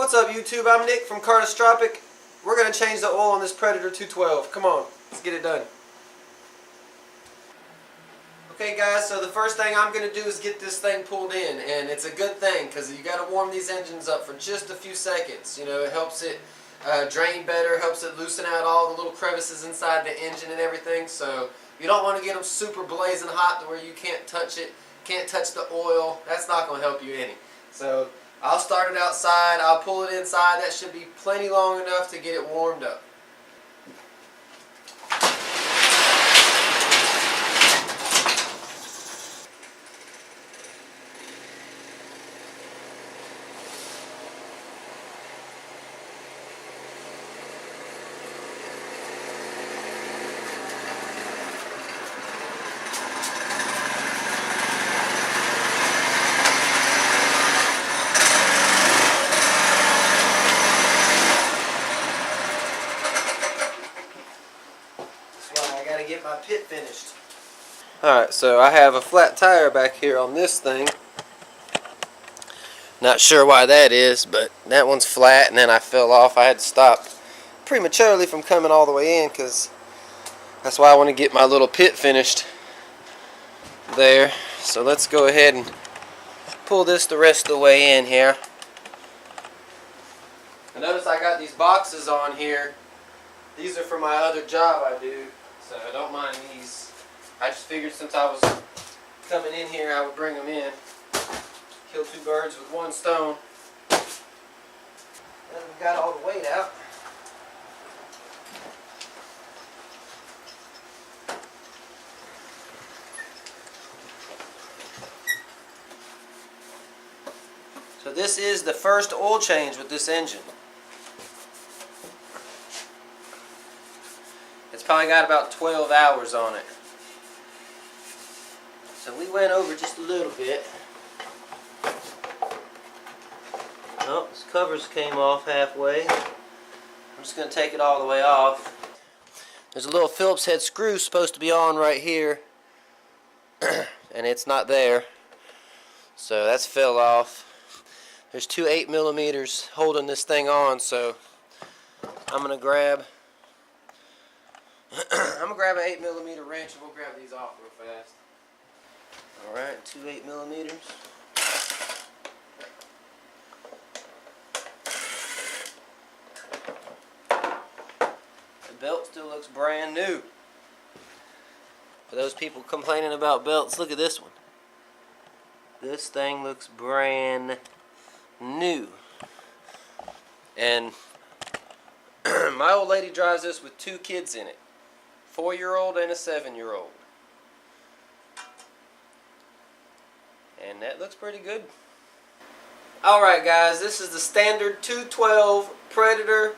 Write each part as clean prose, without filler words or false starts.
What's up, YouTube? I'm Nick from Catastrophic. We're going to change the oil on this Predator 212. Come on, let's get it done. Okay guys, so the first thing I'm going to do is get this thing pulled in, and it's a good thing because you got to warm these engines up for just a few seconds. You know, it helps it drain better, helps it loosen out all the little crevices inside the engine and everything. So you don't want to get them super blazing hot to where you can't touch it, can't touch the oil. That's not going to help you any. So I'll start it outside, I'll pull it inside. That should be plenty long enough to get it warmed up. Get my pit finished. Alright, so I have a flat tire back here on this thing. Not sure why that is, but that one's flat and then I fell off. I had to stop prematurely from coming all the way in because that's why I want to get my little pit finished there. So let's go ahead and pull this the rest of the way in here. I notice I got these boxes on here. These are for my other job I do. So I don't mind these. I just figured since I was coming in here I would bring them in. Kill two birds with one stone. Now that we've got all the weight out. So this is the first oil change with this engine. It's probably got about 12 hours on it. So we went over just a little bit. Oh, this covers came off halfway. I'm just going to take it all the way off. There's a little Phillips head screw supposed to be on right here. And it's not there. So that's fell off. There's two 8mm holding this thing on, so I'm going to grab an 8mm wrench and we'll grab these off real fast. Alright, two 8mm. The belt still looks brand new. For those people complaining about belts, look at this one. This thing looks brand new. And my old lady drives this with two kids in it. 4-year-old and a 7-year-old. And that looks pretty good. Alright guys, this is the standard 212 Predator.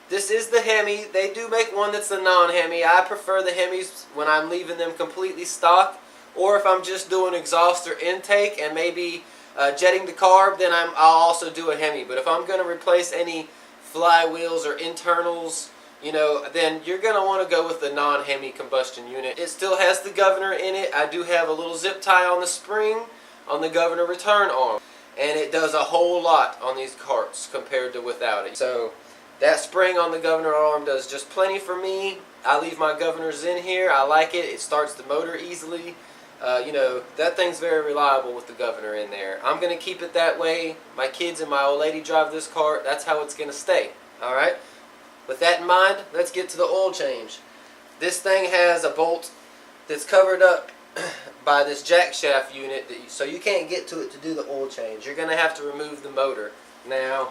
This is the Hemi. They do make one that's the non-Hemi. I prefer the Hemis when I'm leaving them completely stock, or if I'm just doing exhaust or intake and maybe jetting the carb, then I'll also do a Hemi. But if I'm going to replace any flywheels or internals, you know, then you're going to want to go with the non-Hemi combustion unit. It still has the governor in it. I do have a little zip tie on the spring on the governor return arm. And it does a whole lot on these carts compared to without it. So that spring on the governor arm does just plenty for me. I leave my governors in here. I like it. It starts the motor easily. You know, that thing's very reliable with the governor in there. I'm going to keep it that way. My kids and my old lady drive this cart. That's how it's going to stay. Alright? With that in mind, let's get to the oil change. This thing has a bolt that's covered up by this jack shaft unit, so you can't get to it to do the oil change. You're going to have to remove the motor. Now,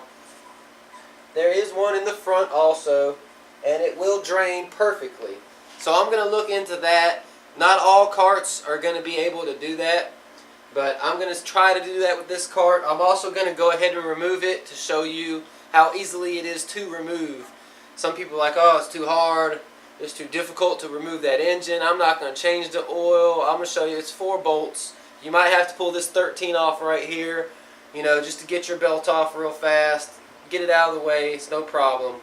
there is one in the front also, and it will drain perfectly. So I'm going to look into that. Not all carts are going to be able to do that, but I'm going to try to do that with this cart. I'm also going to go ahead and remove it to show you how easily it is to remove. Some people are like, oh, it's too hard, it's too difficult to remove that engine. I'm not going to change the oil. I'm going to show you it's 4 bolts. You might have to pull this 13 off right here, you know, just to get your belt off real fast. Get it out of the way, it's no problem.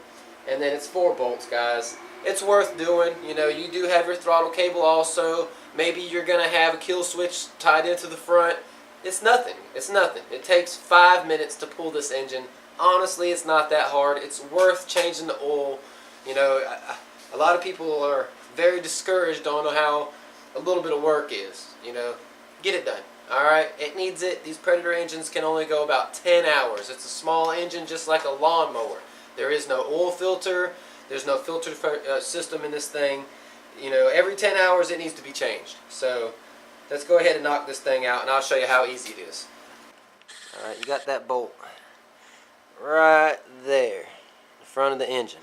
And then it's 4 bolts, guys. It's worth doing. You know, you do have your throttle cable also. Maybe you're going to have a kill switch tied into the front. It's nothing. It's nothing. It takes 5 minutes to pull this engine honestly, it's not that hard. It's worth changing the oil. You know, a lot of people are very discouraged on how a little bit of work is. You know, get it done. Alright, it needs it. These Predator engines can only go about 10 hours. It's a small engine just like a lawnmower. There is no oil filter. There's no filter system in this thing. You know, every 10 hours it needs to be changed. So let's go ahead and knock this thing out, and I'll show you how easy it is. Alright, you got that bolt right there in front of the engine.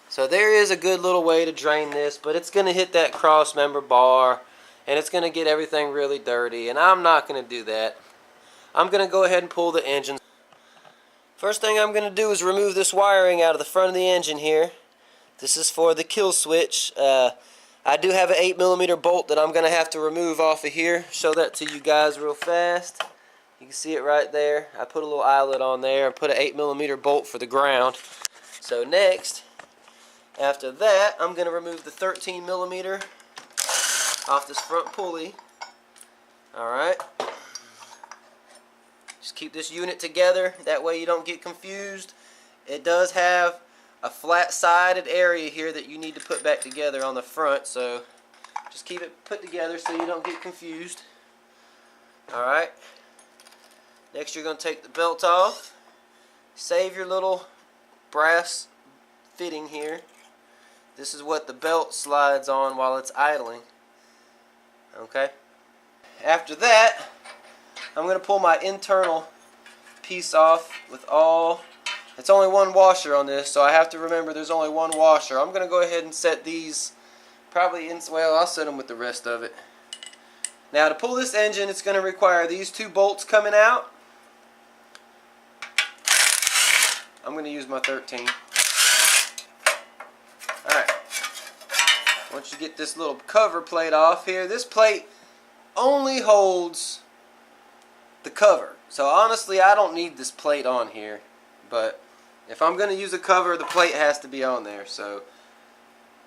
So there is a good little way to drain this, but it's going to hit that cross member bar, and it's going to get everything really dirty, and I'm not going to do that. I'm going to go ahead and pull the engine. First thing I'm going to do is remove this wiring out of the front of the engine here. This is for the kill switch. I do have an 8mm bolt that I'm going to have to remove off of here. Show that to you guys real fast. You can see it right there. I put a little eyelet on there and put an 8mm bolt for the ground. So next, after that, I'm going to remove the 13mm off this front pulley. Alright. Just keep this unit together. That way you don't get confused. It does have a flat-sided area here that you need to put back together on the front. So just keep it put together so you don't get confused. Alright. Next you're going to take the belt off. Save your little brass fitting here. This is what the belt slides on while it's idling. Okay. After that, I'm going to pull my internal piece off with all. It's only one washer on this, so I have to remember there's only one washer. I'm going to go ahead and set these probably in, well, I'll set them with the rest of it. Now to pull this engine, it's going to require these two bolts coming out. I'm going to use my 13. Alright. Once you get this little cover plate off here, this plate only holds the cover. So honestly, I don't need this plate on here. But if I'm going to use a cover, the plate has to be on there. So,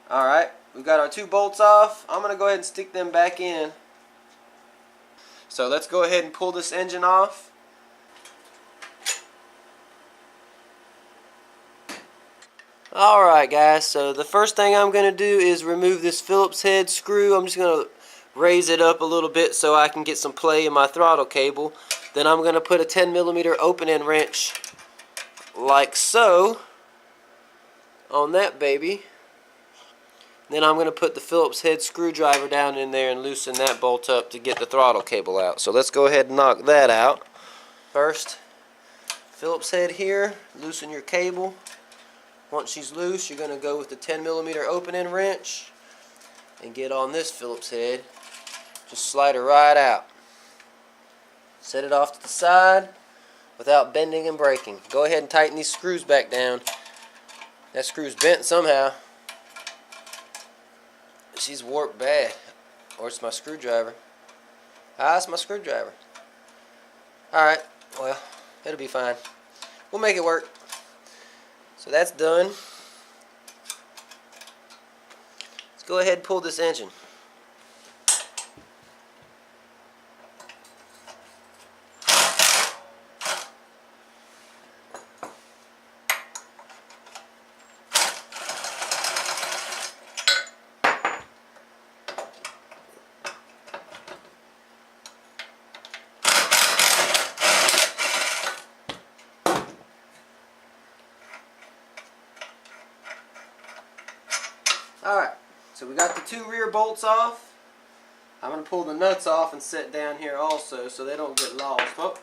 alright. We've got our two bolts off. I'm going to go ahead and stick them back in. So let's go ahead and pull this engine off. Alright guys, so the first thing I'm going to do is remove this Phillips head screw. I'm just going to raise it up a little bit so I can get some play in my throttle cable. Then I'm going to put a 10mm open-end wrench like so on that baby. Then I'm going to put the Phillips head screwdriver down in there and loosen that bolt up to get the throttle cable out. So let's go ahead and knock that out. First, Phillips head here, loosen your cable. Once she's loose, you're going to go with the 10mm open-end wrench and get on this Phillips head. Just slide her right out. Set it off to the side without bending and breaking. Go ahead and tighten these screws back down. That screw's bent somehow. She's warped bad. Or it's my screwdriver. Ah, it's my screwdriver. Alright, well, it'll be fine. We'll make it work. So that's done. Let's go ahead and pull this engine. Alright, so we got the two rear bolts off. I'm going to pull the nuts off and set down here also so they don't get lost. Oh,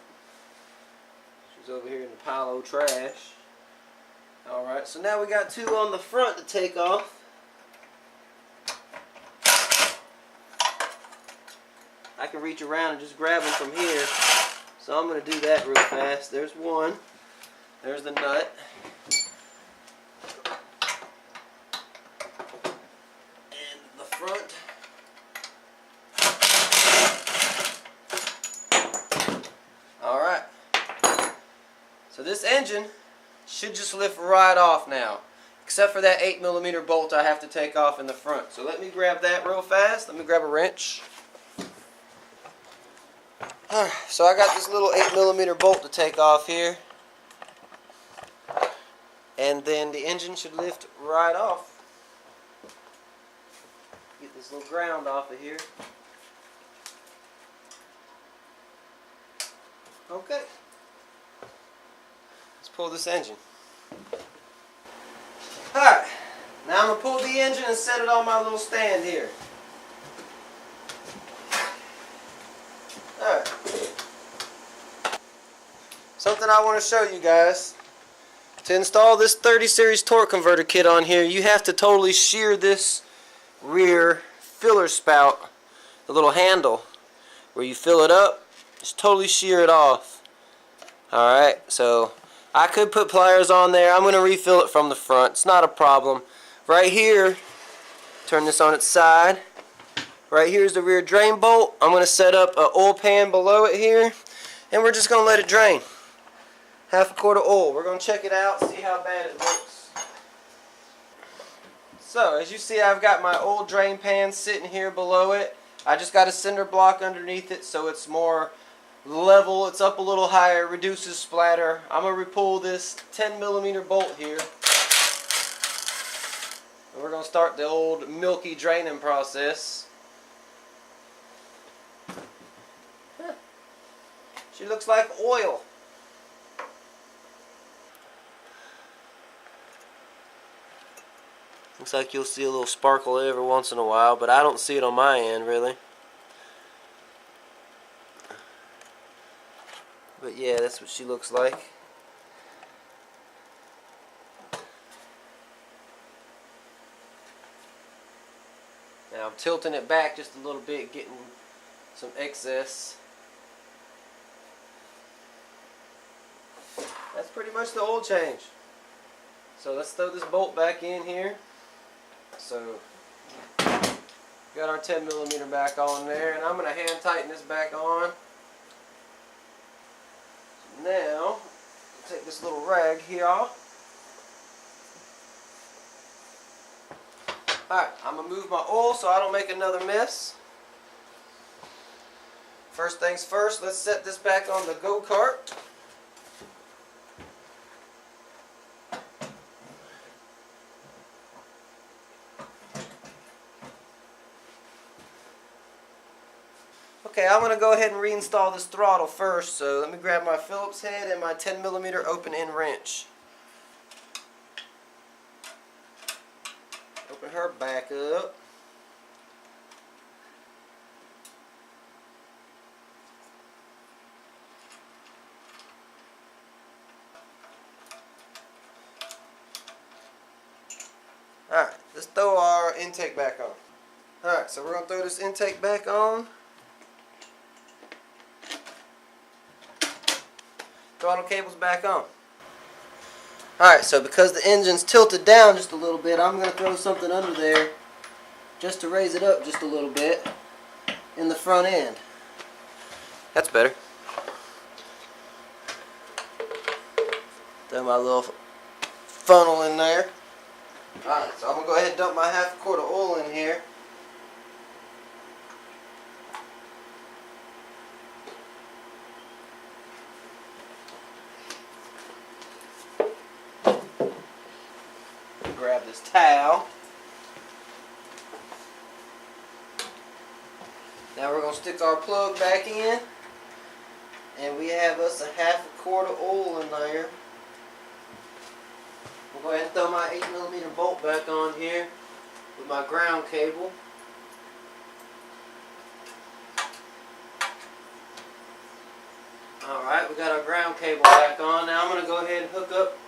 she's over here in the pile of trash. Alright, so now we got two on the front to take off. I can reach around and just grab them from here. So I'm going to do that real fast. There's one. There's the nut. Front. Alright. So this engine should just lift right off now. Except for that 8mm bolt I have to take off in the front. So let me grab that real fast. Let me grab a wrench. So I got this little 8mm bolt to take off here. and then the engine should lift right off. Get this little ground off of here. Okay. Let's pull this engine. Alright, now I'm going to pull the engine and set it on my little stand here. Alright. Something I want to show you guys. To install this 30 series torque converter kit on here, you have to totally shear this rear filler spout, the little handle where you fill it up, just totally shear it off. Alright, so I could put pliers on there. I'm going to refill it from the front. It's not a problem. Right here, turn this on its side. Right here is the rear drain bolt. I'm going to set up an oil pan below it here, and we're just going to let it drain. Half a quart of oil. We're going to check it out, see how bad it looks. So, as you see, I've got my old drain pan sitting here below it. I just got a cinder block underneath it so it's more level. It's up a little higher, reduces splatter. I'm going to repull this 10mm bolt here. And we're going to start the old milky draining process. She looks like oil. Looks like you'll see a little sparkle every once in a while, but I don't see it on my end really. But yeah, that's what she looks like. Now I'm tilting it back just a little bit, getting some excess. That's pretty much the oil change. So let's throw this bolt back in here. So got our 10mm back on there, and I'm going to hand tighten this back on. Now take this little rag here off. Alright, I'm going to move my oil so I don't make another mess. First things first, let's set this back on the go-kart. Okay, I'm going to go ahead and reinstall this throttle first, so let me grab my Phillips head and my 10mm open end wrench. Open her back up. Alright, let's throw our intake back on. Alright, so we're going to throw this intake back on. Throttle cable's back on. Alright, so because the engine's tilted down just a little bit, I'm going to throw something under there just to raise it up just a little bit in the front end. That's better. Throw my little funnel in there. Alright, so I'm going to go ahead and dump my half a quart of oil in here. Grab this towel. Now we're going to stick our plug back in, and we have us a half a quart of oil in there. We'll go ahead and throw my 8mm bolt back on here with my ground cable. Alright, we got our ground cable back on. Now I'm going to go ahead and hook up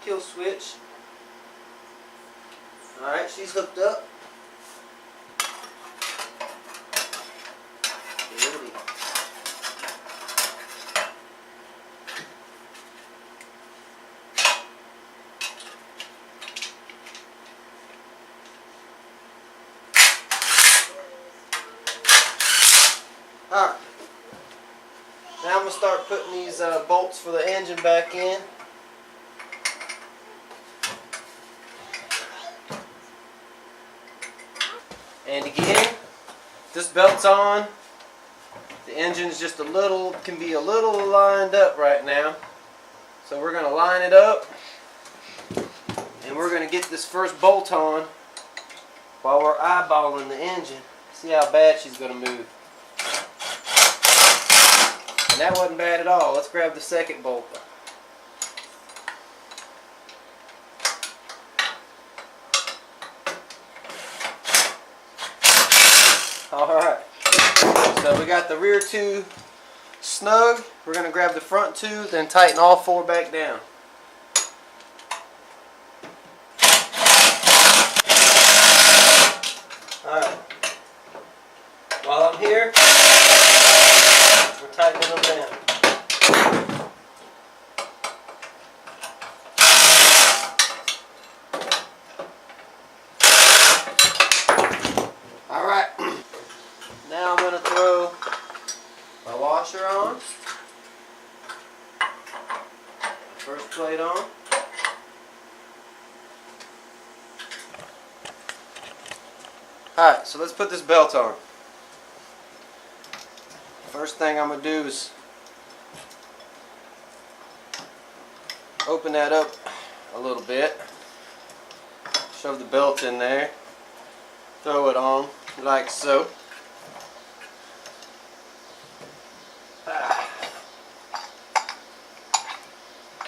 kill switch. Alright, she's hooked up. Beauty. Alright. Now I'm going to start putting these bolts for the engine back in. And again, this belt's on. The engine's just can be a little lined up right now. So we're going to line it up, and we're going to get this first bolt on while we're eyeballing the engine. See how bad she's going to move. And that wasn't bad at all. Let's grab the second bolt. Alright, so we got the rear two snug. We're going to grab the front two, then tighten all four back down. Alright, while I'm here, we're tightening them down. Alright, now I'm going to throw my washer on. First plate on. Alright, so let's put this belt on. First thing I'm going to do is open that up a little bit. Shove the belt in there. Throw it on like so.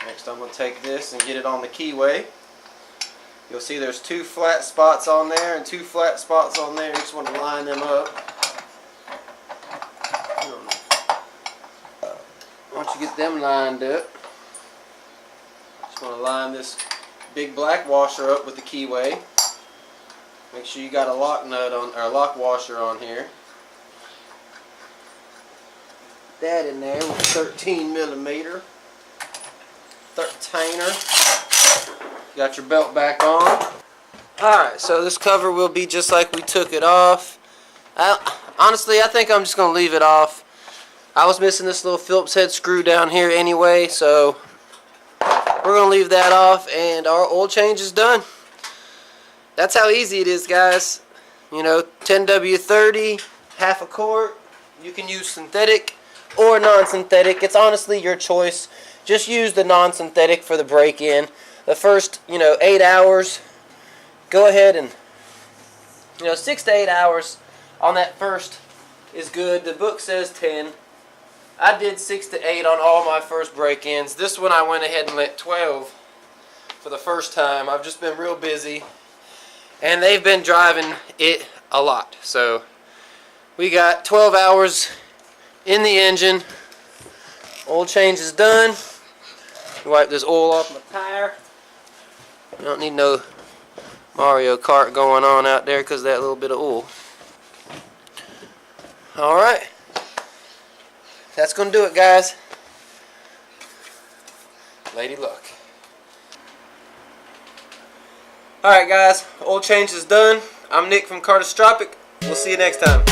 Next I'm going to take this and get it on the keyway. You'll see there's two flat spots on there and two flat spots on there. You just want to line them up. Once you get them lined up, just want to line this big black washer up with the keyway. Make sure you got a lock nut on, or a lock washer on here. That in there with 13mm 13er. Got your belt back on. Alright, so this cover will be just like we took it off. Honestly, I think I'm just going to leave it off. I was missing this little Phillips head screw down here anyway, so we're going to leave that off, and our oil change is done. That's how easy it is, guys. You know, 10W30, half a quart. You can use synthetic or non-synthetic. It's honestly your choice. Just use the non-synthetic for the break-in. The first, 8 hours, go ahead and, 6 to 8 hours on that first is good. The book says 10. I did 6 to 8 on all my first break-ins. This one I went ahead and let 12 for the first time. I've just been real busy, and they've been driving it a lot. So we got 12 hours in the engine. Oil change is done. Wipe this oil off my tire. You don't need no Mario Kart going on out there because of that little bit of oil. Alright. That's going to do it, guys. Lady luck. Alright, guys. Oil change is done. I'm Nick from Cartostropic. We'll see you next time.